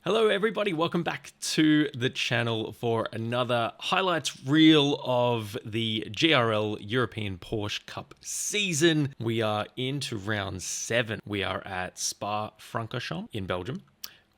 Hello everybody, welcome back to the channel for another highlights reel of the GRL European Porsche Cup season. We are into round 7. We are at Spa-Francorchamps in Belgium.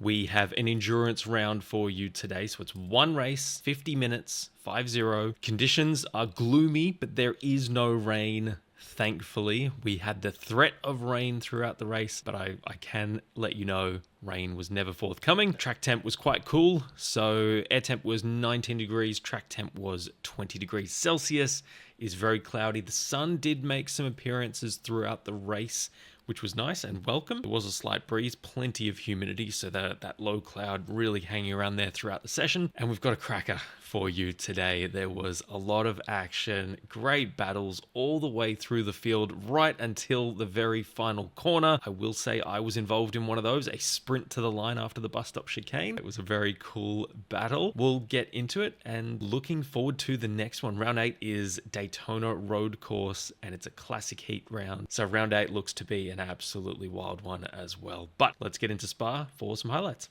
We have an endurance round for you today, so it's one race, 50 minutes, 5-0. Conditions are gloomy, but there is no rain. Thankfully, we had the threat of rain throughout the race, but I can let you know rain was never forthcoming. Track temp was quite cool, so air temp was 19 degrees, track temp was 20 degrees Celsius. It's very cloudy. The sun did make some appearances throughout the race, which was nice and welcome. There was a slight breeze, plenty of humidity, so that low cloud really hanging around there throughout the session. And we've got a cracker for you today. There was a lot of action, great battles all the way through the field, right until the very final corner. I will say I was involved in one of those, a sprint to the line after the bus stop chicane. It was a very cool battle. We'll get into it and looking forward to the next one. Round 8 is Daytona Road Course, and it's a classic heat round. So round 8 looks to be an absolutely wild one as well. But let's get into Spa for some highlights.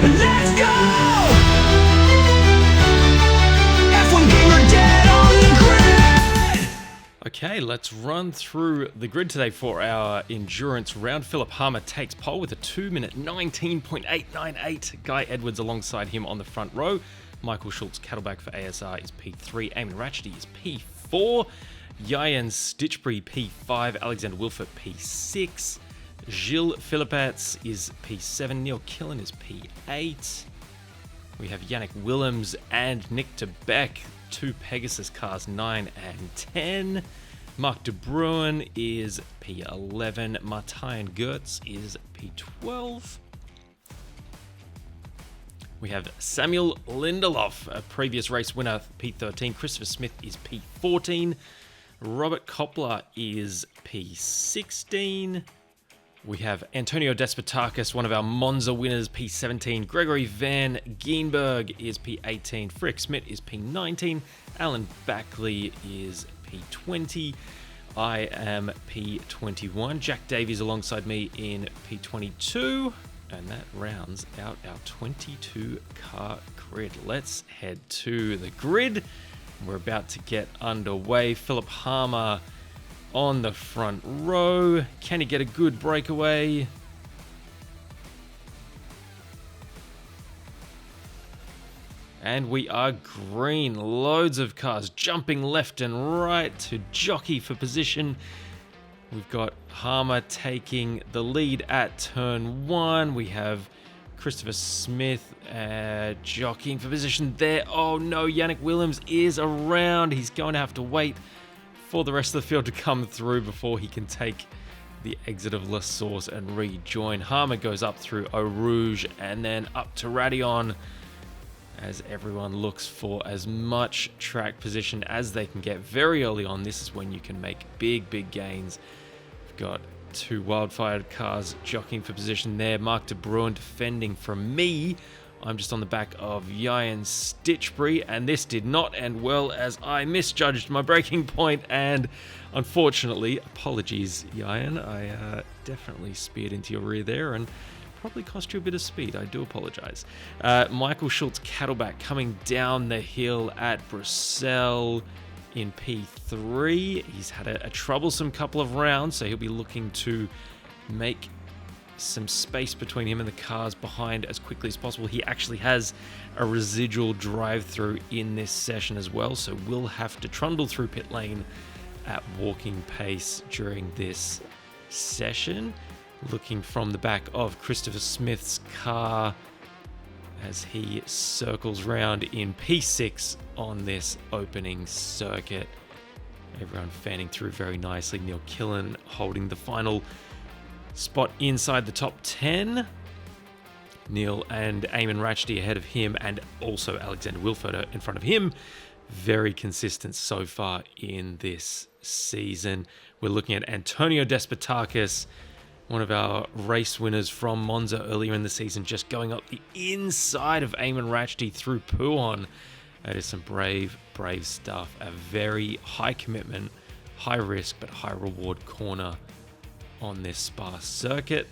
Let's go! F1 gamer dead on the grid! Okay, let's run through the grid today for our endurance round. Philipp Hamer takes pole with a 2-minute 19.898. Guy Edwards alongside him on the front row. Michael Schultz Cattleback for ASR is P3. Eamon Ratchety is P4. Jens Stichbury P5. Alexander Wilfert P6. Gilles Philippats is P7. Neil Killen is P8. We have Yannick Willems and Nick de Beck, 2 Pegasus cars, 9 and 10. Mark de Bruin is P11. Martijn Goertz is P12. We have Samuel Lindelof, a previous race winner, P13. Christopher Smith is P14. Robert Koppler is P16. We have Antonio Despotakis, one of our Monza winners, P17. Gregory Van Geenberg is P18. Frick Smith is P19. Alan Backley is P20. I am P21. Jack Davies alongside me in P22. And that rounds out our 22-car grid. Let's head to the grid. We're about to get underway. Philipp Hamer on the front row. Can he get a good breakaway? And we are green. Loads of cars jumping left and right to jockey for position. We've got Hamer taking the lead at turn 1. We have Christopher Smith jockeying for position there. Oh no, Yannick Willems is around. He's going to have to wait for the rest of the field to come through before he can take the exit of La Source and rejoin. Hamer goes up through Eau Rouge and then up to Radion as everyone looks for as much track position as they can get very early on. This is when you can make big gains. We've got 2 wildfire cars jockeying for position there. Mark de Bruin defending from me. I'm just on the back of Jens Stichbury, and this did not end well as I misjudged my braking point, and unfortunately, apologies, Jan, I definitely speared into your rear there and probably cost you a bit of speed. I do apologize. Michael Schultz Cattleback coming down the hill at Bruxelles in P3. He's had a troublesome couple of rounds, so he'll be looking to make some space between him and the cars behind as quickly as possible. He actually has a residual drive-through in this session as well, so we'll have to trundle through pit lane at walking pace during this session. Looking from the back of Christopher Smith's car as he circles round in P6 on this opening circuit. Everyone fanning through very nicely. Neil Killen holding the final spot inside the top 10. Neil and Eamon Ratchety ahead of him, and also Alexander Wilfert in front of him. Very consistent so far in this season. We're looking at Antonio Despotakis, one of our race winners from Monza earlier in the season, just going up the inside of Eamon Ratchety through Pouhon. That is some brave stuff. A very high commitment, high risk, but high reward corner on this Spa circuit.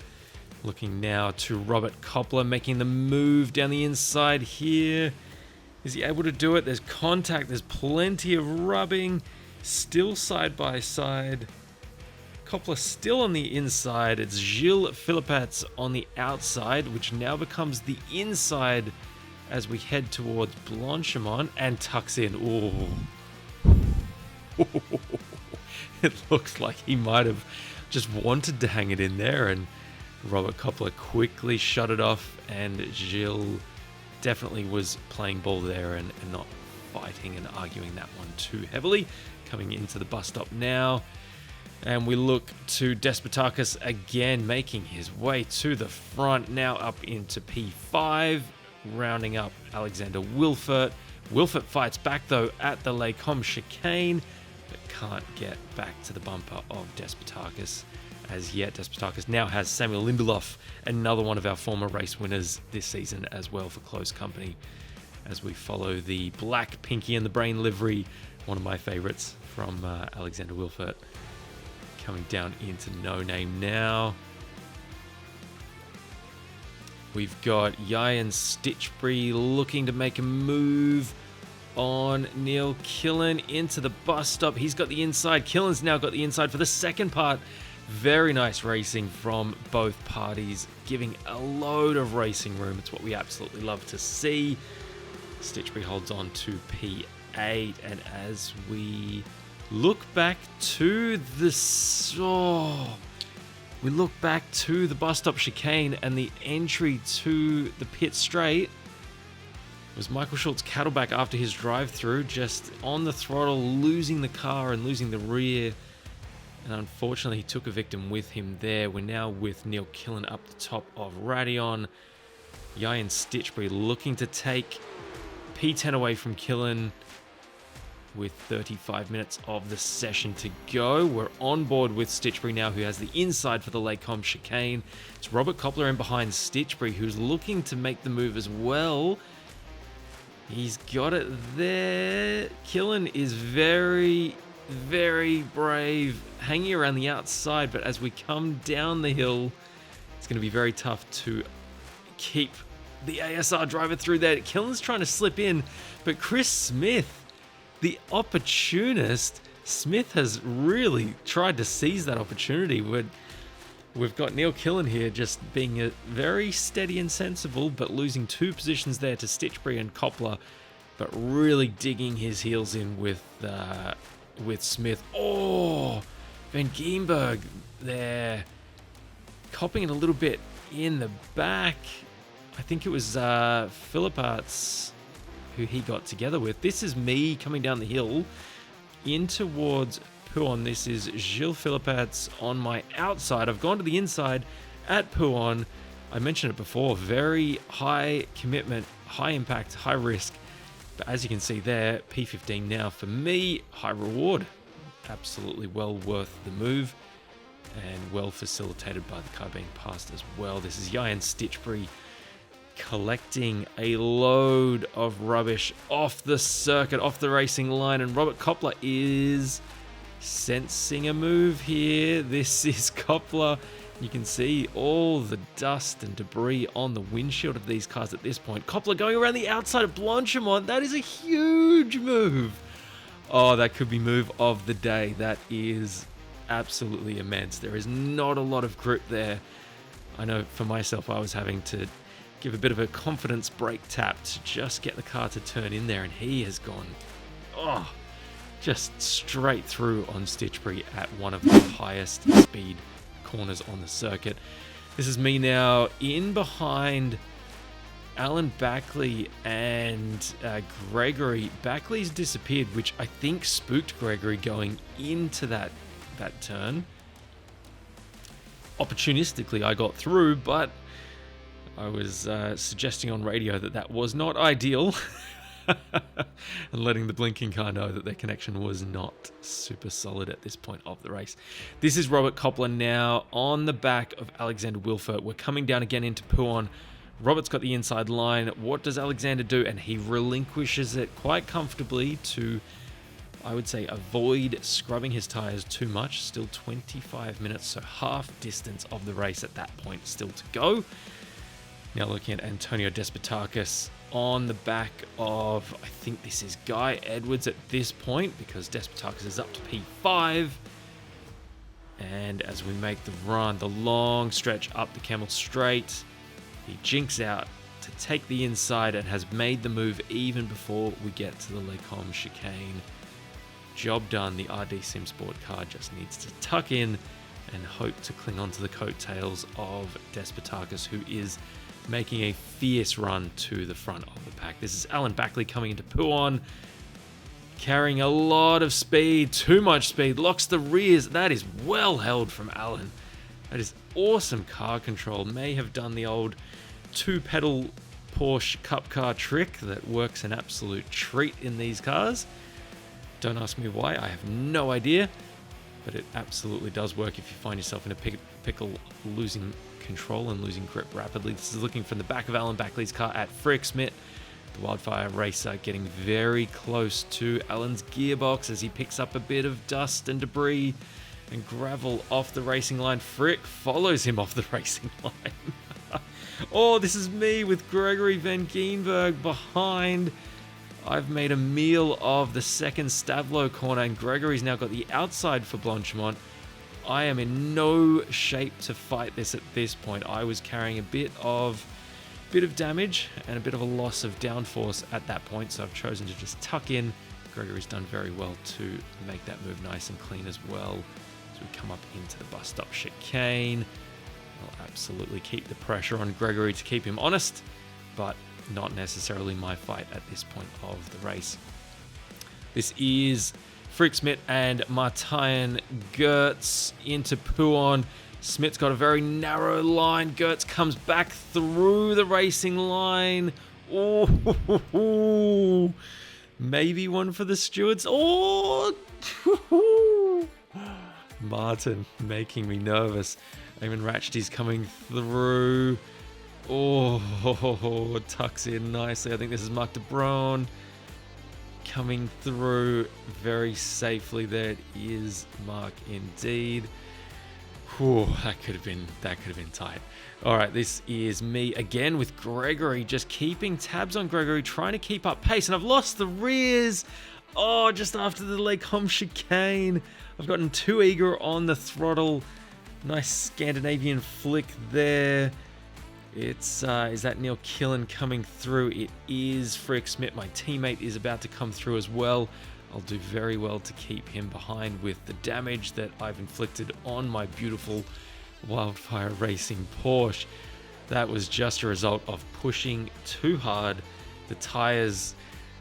Looking now to Robert Koppler making the move down the inside here. Is he able to do it? There's contact, there's plenty of rubbing, still side by side. Koppler still on the inside. It's Gilles Philippats on the outside, which now becomes the inside as we head towards Blanchimont and tucks in. Oh, it looks like he might have just wanted to hang it in there, and Robert Koppler quickly shut it off, and Gilles definitely was playing ball there and not fighting and arguing that one too heavily. Coming into the bus stop now, and we look to Despotakis again, making his way to the front, now up into P5, rounding up Alexander Wilfert. Wilfert fights back though at the Les Combes chicane, but can't get back to the bumper of Despotakis as yet. Despotakis now has Samuel Lindelof, another one of our former race winners this season as well, for close company as we follow the black Pinky and the Brain livery, one of my favorites from Alexander Wilfert. Coming down into No Name now. We've got Yayan Stitchbury looking to make a move on Neil Killen into the bus stop. He's got the inside. Killen's now got the inside for the second part. Very nice racing from both parties, giving a load of racing room. It's what we absolutely love to see. Stitchbury holds on to P8, and as we look back to the bus stop chicane and the entry to the pit straight, it was Michael Schultz Cattleback after his drive-through, just on the throttle, losing the car and losing the rear. And unfortunately, he took a victim with him there. We're now with Neil Killen up the top of Radion. Yayan Stitchbury looking to take P10 away from Killen with 35 minutes of the session to go. We're on board with Stitchbury now, who has the inside for the Les Combes chicane. It's Robert Koppler in behind Stitchbury, who's looking to make the move as well. He's got it there. Killen is very, very brave, hanging around the outside, but as we come down the hill, it's going to be very tough to keep the ASR driver through there. Killen's trying to slip in, but Chris Smith, the opportunist, Smith has really tried to seize that opportunity. We've got Neil Killen here just being a very steady and sensible, but losing two positions there to Stitchbury and Koppler, but really digging his heels in with Smith. Oh, Van Geenberg there, copping it a little bit in the back. I think it was Philipparts who he got together with. This is me coming down the hill in towards Pouon. This is Gilles Philipparts on my outside. I've gone to the inside at Pouon. I mentioned it before, very high commitment, high impact, high risk. But as you can see there, P15 now for me, high reward. Absolutely well worth the move and well facilitated by the car being passed as well. This is Yayan Stitchbury collecting a load of rubbish off the circuit, off the racing line, and Robert Koppler is sensing a move here. This is Koppler. You can see all the dust and debris on the windshield of these cars at this point. Koppler going around the outside of Blanchimont. That is a huge move. Oh, that could be move of the day. That is absolutely immense. There is not a lot of grip there. I know for myself, I was having to give a bit of a confidence brake tap to just get the car to turn in there, and he has gone, just straight through on Stitchbury at one of the highest speed corners on the circuit. This is me now in behind Alan Backley and Gregory. Backley's disappeared, which I think spooked Gregory going into that turn. Opportunistically, I got through, but I was suggesting on radio that was not ideal. And letting the blinking car know that their connection was not super solid at this point of the race. This is Robert Koppler now on the back of Alexander Wilfert. We're coming down again into Pouon. Robert's got the inside line. What does Alexander do? And he relinquishes it quite comfortably to I would say avoid scrubbing his tires too much. Still 25 minutes, so half distance of the race at that point still to go. Now looking at Antonio Despotakis on the back of, I think this is Guy Edwards at this point, because Despotakis is up to P5. And as we make the run, the long stretch up the Kemmel Straight, he jinks out to take the inside and has made the move even before we get to the Les Combes chicane. Job done. The RD Sim Sport car just needs to tuck in and hope to cling onto the coattails of Despotakis, who is making a fierce run to the front of the pack. This is Alan Backley coming into Pouon, carrying a lot of speed, too much speed, locks the rears. That is well held from Alan. That is awesome car control. May have done the old two-pedal Porsche Cup car trick that works an absolute treat in these cars. Don't ask me why, I have no idea, but it absolutely does work if you find yourself in a pickle losing control and losing grip rapidly. This is looking from the back of Alan Backley's car at Frick Smith. The Wildfire Racer getting very close to Alan's gearbox as he picks up a bit of dust and debris and gravel off the racing line. Frick follows him off the racing line. Oh, this is me with Gregory Van Geenberg behind. I've made a meal of the second Stavlo corner, and Gregory's now got the outside for Blanchimont. I am in no shape to fight this at this point. I was carrying a bit of damage and a bit of a loss of downforce at that point, so I've chosen to just tuck in. Gregory's done very well to make that move nice and clean as well. As we come up into the bus stop chicane, I'll absolutely keep the pressure on Gregory to keep him honest, but not necessarily my fight at this point of the race. This is Frick Smith and Martijn Gertz into Pouon. Smith's got a very narrow line. Gertz comes back through the racing line. Oh, maybe one for the stewards. Oh, Martin making me nervous. Eamon Ratchty's coming through. Oh, tucks in nicely. I think this is Mark de Bruin coming through very safely. There it is, Mark indeed. Whew, that could have been tight. All right, this is me again with Gregory, just keeping tabs on Gregory, trying to keep up pace, and I've lost the rears. Oh, just after the Les Combes chicane, I've gotten too eager on the throttle. Nice Scandinavian flick there. Is that Neil Killen coming through? It is Frick Smith. My teammate is about to come through as well. I'll do very well to keep him behind with the damage that I've inflicted on my beautiful Wildfire Racing Porsche. That was just a result of pushing too hard. The tires,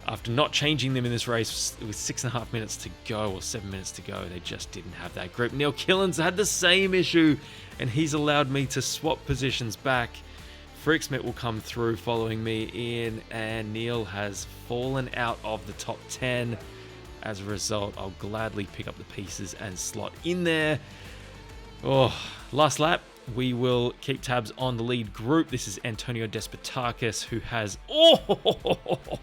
after not changing them in this race with 6.5 minutes to go, or 7 minutes to go, they just didn't have that grip. Neil Killen's had the same issue, and he's allowed me to swap positions back. Frick Smith will come through following me in, and Neil has fallen out of the top 10. As a result, I'll gladly pick up the pieces and slot in there. Oh, last lap. We will keep tabs on the lead group. This is Antonio Despotakis, who has... Oh!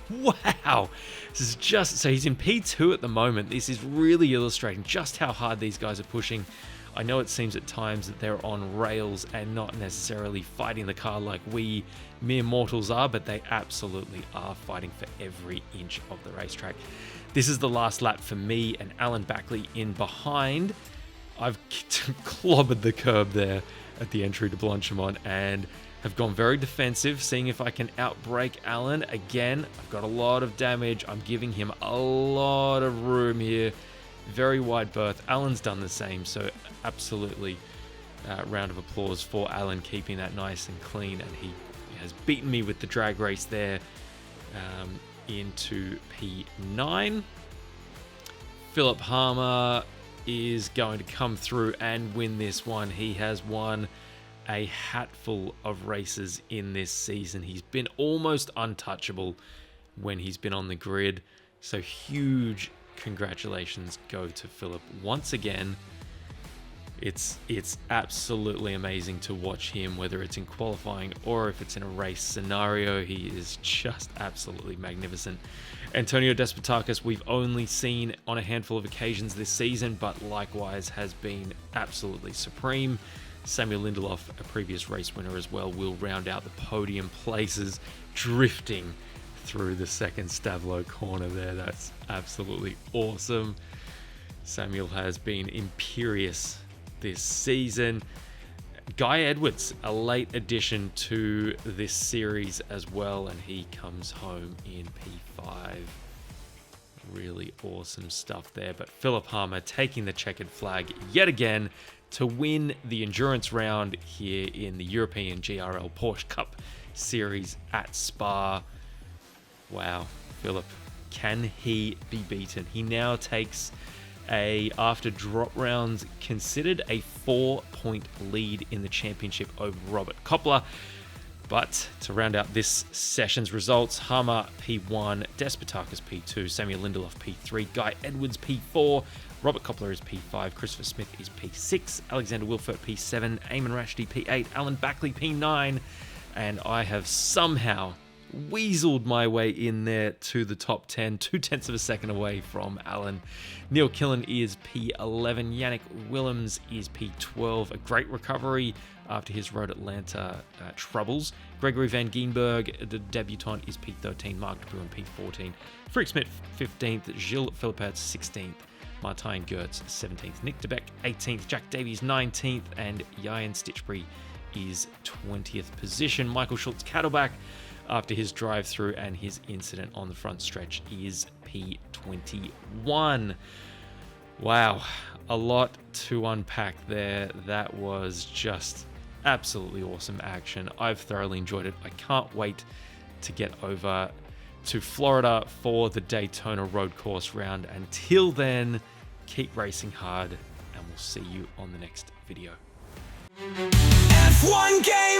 Wow! This is just... So he's in P2 at the moment. This is really illustrating just how hard these guys are pushing. I know it seems at times that they're on rails and not necessarily fighting the car like we mere mortals are, but they absolutely are fighting for every inch of the racetrack. This is the last lap for me and Alan Backley in behind. I've clobbered the curb there at the entry to Blanchimont and have gone very defensive, seeing if I can outbrake Alan. Again, I've got a lot of damage. I'm giving him a lot of room here. Very wide berth. Alan's done the same, so absolutely round of applause for Alan keeping that nice and clean, and he has beaten me with the drag race there into P9. Philip Harmer is going to come through and win this one. He has won a hatful of races in this season. He's been almost untouchable when he's been on the grid, so huge congratulations go to Philip once again. It's absolutely amazing to watch him, whether it's in qualifying or if it's in a race scenario. He is just absolutely magnificent. Antonio Despotakis we've only seen on a handful of occasions this season, but likewise has been absolutely supreme. Samuel Lindelof, a previous race winner as well, will round out the podium places, drifting through the second Stavlo corner there. That's absolutely awesome. Samuel has been imperious this season. Guy Edwards, a late addition to this series as well, and he comes home in P5. Really awesome stuff there. But Philipp Harmer taking the checkered flag yet again to win the endurance round here in the European GRL Porsche Cup Series at Spa. Wow, Philipp, can he be beaten? He now takes after drop rounds, considered a 4-point lead in the championship over Robert Koppler. But to round out this session's results, Harmer P1, Despotakis P2, Samuel Lindelof P3, Guy Edwards P4, Robert Koppler is P5, Christopher Smith is P6, Alexander Wilfert P7, Eamon Rashidi P8, Alan Backley P9, and I have somehow weaseled my way in there to the top 10, 0.2 of a second away from Alan. Neil Killen is P11, Yannick Willems is P12, a great recovery after his Road Atlanta troubles. Gregory Van Geenberg, the debutant, is P13, Mark de Boer P14, Frick Smith 15th, Gilles Philippert 16th, Martijn Gertz 17th, Nick de Beck 18th, Jack Davies 19th, and Jyan Stitchbury is 20th position. Michael Schultz-Kadelbach, after his drive-through and his incident on the front stretch, is P21. Wow, a lot to unpack there. That was just absolutely awesome action. I've thoroughly enjoyed it. I can't wait to get over to Florida for the Daytona road course round. Until then, keep racing hard, and we'll see you on the next video. F1 game